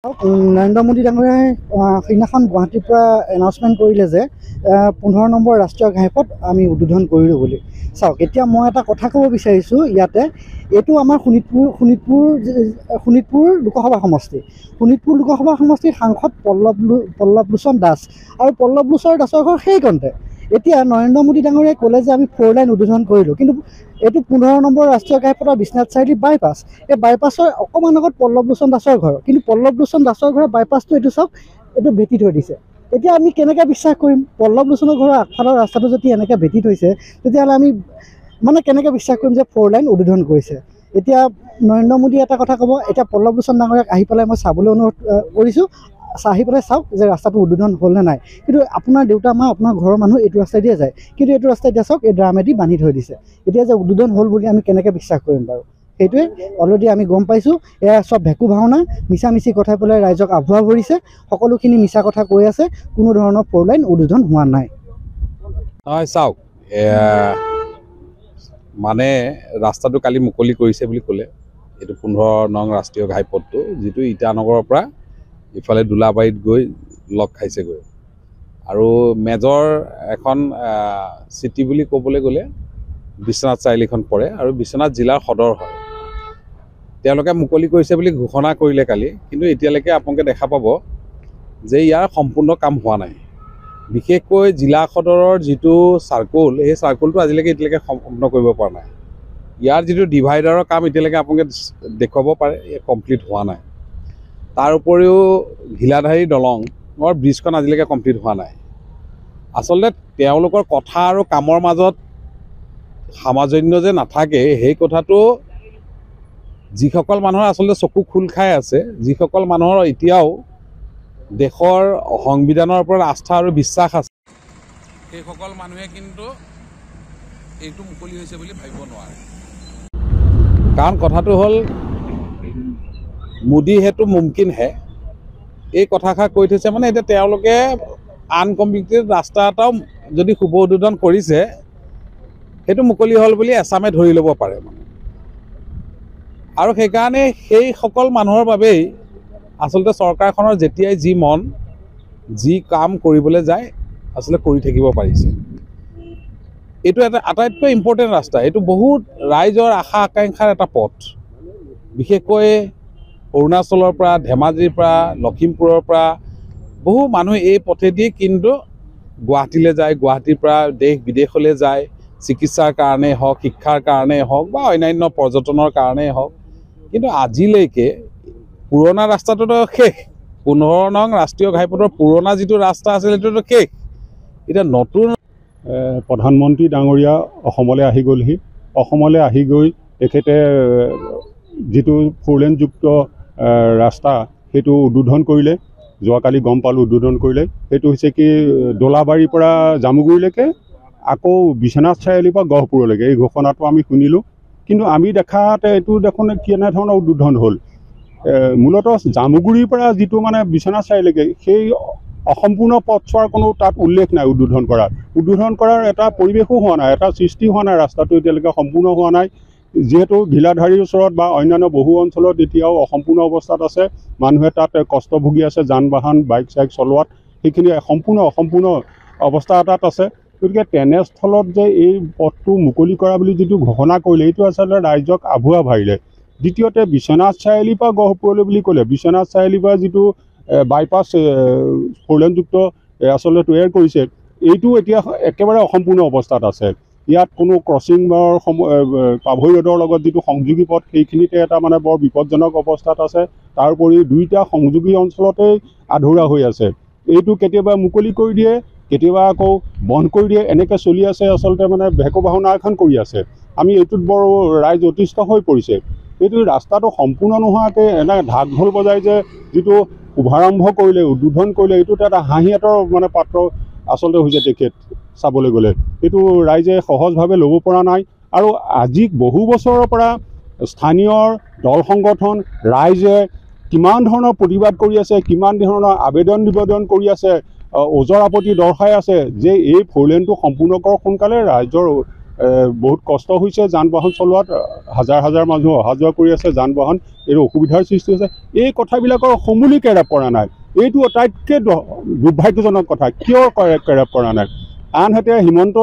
নৰেন্দ্ৰ মোদী ডাঙৰীয়াই সেইদিনাখন গুৱাহাটীৰ পৰা এনাউন্সমেণ্ট কৰিলে যে 15 নম্বৰ ৰাষ্ট্ৰীয় ঘাইপথ আমি উদ্বোধন কৰিলোঁ বুলি। চাওক, এতিয়া মই এটা কথা ক'ব বিচাৰিছোঁ ইয়াতে, এইটো আমাৰ শোণিতপুৰ লোকসভা সমষ্টি। শোণিতপুৰ লোকসভা সমষ্টিৰ সাংসদ পল্লৱ লোচন দাস, আৰু পল্লৱ লোচন দাসৰ ঘৰ সেইকণতে। এতিয়া নৰেন্দ্ৰ মোদী ডাঙৰীয়াই ক'লে যে আমি 4 লাইন উদ্বোধন কৰিলোঁ, কিন্তু এইটো 15 নম্বৰ ৰাষ্ট্ৰীয় ঘাইপথৰ বিশ্বনাথ চাৰিআলি বাইপাছ। এই বাইপাছৰ অকণমান আগত পল্লৱ লোচন দাসৰ ঘৰ, কিন্তু পল্লৱ লোচন দাসৰ ঘৰৰ বাইপাছটো এইটো চাওক, এইটো ভেটি থৈ দিছে। এতিয়া আমি কেনেকৈ বিশ্বাস কৰিম? পল্লৱ লোচনৰ ঘৰৰ আগফালৰ ৰাস্তাটো যদি এনেকৈ ভেটি থৈছে, তেতিয়াহ'লে আমি কেনেকৈ বিশ্বাস কৰিম যে 4 লাইন উদ্বোধন কৰিছে? এতিয়া নৰেন্দ্ৰ মোদীয়ে এটা কথা ক'ব, এতিয়া পল্লৱ লোচন ডাঙৰীয়াক আহি পেলাই মই চাবলৈ অনুৰোধ কৰিছোঁ, আহি পেলাই চাওক যে ৰাস্তাটো উদ্বোধন হ'ল নে নাই। কিন্তু আপোনাৰ দেউতা মা, আপোনাৰ ঘৰৰ মানুহ এইটো ৰাস্তাই দিয়ে যায়, কিন্তু এইটো ৰাস্তাই দিয়া চাওক এই ড্ৰামেদি বান্ধি থৈ দিছে। এতিয়া যে উদ্বোধন হ'ল বুলি আমি কেনেকৈ বিশ্বাস কৰিম বাৰু? সেইটোৱে অলৰেডি আমি গম পাইছোঁ, এয়া চব ভেকু ভাওনা, মিছামিছি কথাই পেলাই ৰাইজক আভুৱা ভৰিছে, সকলোখিনি মিছা কথা কৈ আছে, কোনো ধৰণৰ 4 লাইন উদ্বোধন হোৱা নাই। হয়, চাওক, ৰাস্তাটো কালি মুকলি কৰিছে বুলি ক'লে। এইটো 15 নং ৰাষ্ট্ৰীয় ঘাইপথটো, যিটো ইটানগৰৰ পৰা ইফালে দোলাবাৰীত গৈ লগ খাইছেগৈ। আৰু মেজৰ এখন চিটি বুলি ক'বলৈ গ'লে বিশ্বনাথ চাৰিআলিখন পৰে, আৰু বিশ্বনাথ জিলাৰ সদৰ হয়। তেওঁলোকে মুকলি কৰিছে বুলি ঘোষণা কৰিলে কালি, কিন্তু এতিয়ালৈকে আপোনালোকে দেখা পাব যে ইয়াৰ সম্পূৰ্ণ কাম হোৱা নাই। বিশেষকৈ জিলা সদৰৰ যিটো চাৰ্কুল, সেই চাৰ্কুলটো এতিয়ালৈকে সম্পূৰ্ণ কৰিব পৰা নাই। ইয়াৰ যিটো ডিভাইডাৰৰ কাম এতিয়ালৈকে আপোনালোকে দেখুৱাব পাৰে, কমপ্লিট হোৱা নাই। তাৰ উপৰিও ঘিলাধাৰী দলঙৰ ব্ৰিজখন আজিলৈকে কমপ্লিট হোৱা নাই। আচলতে তেওঁলোকৰ কথা আৰু কামৰ মাজত সামঞ্জস্য যে নাথাকে, সেই কথাটো যিসকল মানুহৰ আচলতে চকু খোল খাই আছে, যিসকল মানুহৰ এতিয়াও দেশৰ সংবিধানৰ ওপৰত আস্থা আৰু বিশ্বাস আছে, সেইসকল মানুহে কিন্তু এইটো মুকলি হৈছে বুলি ভাবিব নোৱাৰে। কাৰণ কথাটো হ'ল, মোদী হেতু মুমকিন হে, এই কথাষাৰ কৈ থৈছে। এতিয়া তেওঁলোকে আনকমপ্লিটেড ৰাস্তা এটাও যদি শুভ উদ্বোধন কৰিছে, সেইটো মুকলি হ'ল বুলি এছামে ধৰি ল'ব পাৰে। আৰু সেইকাৰণে সেইসকল মানুহৰ বাবেই আচলতে চৰকাৰখনৰ যেতিয়াই যি মন, যি কাম কৰিবলৈ যায়, আচলতে কৰি থাকিব পাৰিছে। এইটো এটা আটাইতকৈ ইম্পৰ্টেণ্ট ৰাস্তা। এইটো বহুত ৰাইজৰ আশা আকাংক্ষাৰ এটা পথ। বিশেষকৈ অৰুণাচলৰ পৰা, ধেমাজিৰ পৰা, লখিমপুৰৰ পৰা বহু মানুহ এই পথেদি কিন্তু গুৱাহাটীলৈ যায়, গুৱাহাটীৰ পৰা দেশ বিদেশলৈ যায়, চিকিৎসাৰ কাৰণেই হওক, শিক্ষাৰ কাৰণেই হওক, বা অন্যান্য পৰ্যটনৰ কাৰণেই হওক। কিন্তু আজিলৈকে পুৰণা ৰাস্তাটোতো শেষ। 15 নং ৰাষ্ট্ৰীয় ঘাইপথৰ পুৰণা যিটো ৰাস্তা আছিল, সেইটোতো শেষ। এতিয়া নতুন প্ৰধানমন্ত্ৰী ডাঙৰীয়া অসমলৈ আহি গ'লহি। অসমলৈ আহি গৈ তেখেতে যিটো 4 লেনযুক্ত ৰাস্তা, সেইটো উদ্বোধন কৰিলে। যোৱাকালি গম পালোঁ উদ্বোধন কৰিলে। সেইটো হৈছে কি, দোলাবাৰীৰ পৰা জামুগুৰিলৈকে, আকৌ বিশ্বনাথ চাৰিআলিৰ পৰা গহপুৰলৈকে। এই ঘোষণাটো আমি শুনিলোঁ, কিন্তু আমি দেখাতে এইটো দেখোন কেনেধৰণৰ উদ্বোধন হ'ল। মূলতঃ জামুগুৰিৰ পৰা যিটো বিশ্বনাথ চাৰিআলিলৈকে, সেই অসম্পূৰ্ণ পথছোৱাৰ কোনো তাত উল্লেখ নাই উদ্বোধন কৰাৰ এটা পৰিৱেশো হোৱা নাই, এটা সৃষ্টি হোৱা নাই। ৰাস্তাটো এতিয়ালৈকে সম্পূৰ্ণ হোৱা নাই, যিহেতু ঘিলাধাৰীৰ ওচৰত বা অন্যান্য বহু অঞ্চলত এতিয়াও অসম্পূৰ্ণ অৱস্থাত আছে। মানুহে তাত কষ্ট ভুগি আছে, যান বাহন বাইক চাইক চলোৱাত, সেইখিনি অসম্পূৰ্ণ অৱস্থা এটাত আছে। গতিকে তেনেস্থলত যে এই পথটো মুকলি কৰা বুলি যিটো ঘোষণা কৰিলে, এইটো আচলতে ৰাইজক আভুৱা ভাবিলে। দ্বিতীয়তে বিশ্বনাথ চাৰিআলিৰ পৰা গহপুৰলৈ বুলি ক'লে, বিশ্বনাথ চাৰিআলিৰ পৰা যিটো বাইপাছ 4 লেনযুক্ত আচলতে তৈয়াৰ কৰিছে, এইটো এতিয়া একেবাৰে অসম্পূৰ্ণ অৱস্থাত আছে। ইয়াত কোনো ক্ৰচিঙৰ পাভৈ ৰোডৰ লগত যিটো সংযোগী পথ, সেইখিনিতে এটা বৰ বিপদজনক অৱস্থাত আছে। তাৰ উপৰি 2টা সংযোগী অঞ্চলতেই আধৰুৱা হৈ আছে। এইটো কেতিয়াবা মুকলি কৰি দিয়ে, কেতিয়াবা আকৌ বন্ধ কৰি দিয়ে, এনেকৈ চলি আছে। আচলতে ভেকু ভাওনা এখন কৰি আছে। আমি এইটোত বৰ ৰাইজ অতিষ্ঠ হৈ পৰিছে। এইটো ৰাস্তাটো সম্পূৰ্ণ নোহোৱাকৈ এনে ঢাক ঢোল বজাই যে যিটো শুভাৰম্ভ কৰিলে, উদ্বোধন কৰিলে, এইটোত এটা হাঁহিয়াতৰ পাত্ৰ আচলতে হৈছে তেখেত। চাবলৈ গ'লে এইটো ৰাইজে সহজভাৱে ল'ব পৰা নাই। আৰু আজি বহু বছৰৰ পৰা স্থানীয় দল সংগঠন, ৰাইজে কিমান ধৰণৰ প্ৰতিবাদ কৰি আছে, কিমান ধৰণৰ আবেদন নিবেদন কৰি আছে, ওজৰ আপত্তি দৰ্শাই আছে যে এই 4 লেনটো সম্পূৰ্ণ কৰক সোনকালে, ৰাইজৰ বহুত কষ্ট হৈছে যান বাহন চলোৱাত হাজাৰ হাজাৰ মানুহ অহা যোৱা কৰি আছে যান বাহন এই অসুবিধাৰ সৃষ্টি হৈছে এই কথাবিলাকৰ সমূলি কেৰেপ পৰা নাই এইটো আটাইতকৈ দুৰ্ভাগ্যজনক কথা কিয় কেৰেপ পৰা নাই আনহাতে হিমন্ত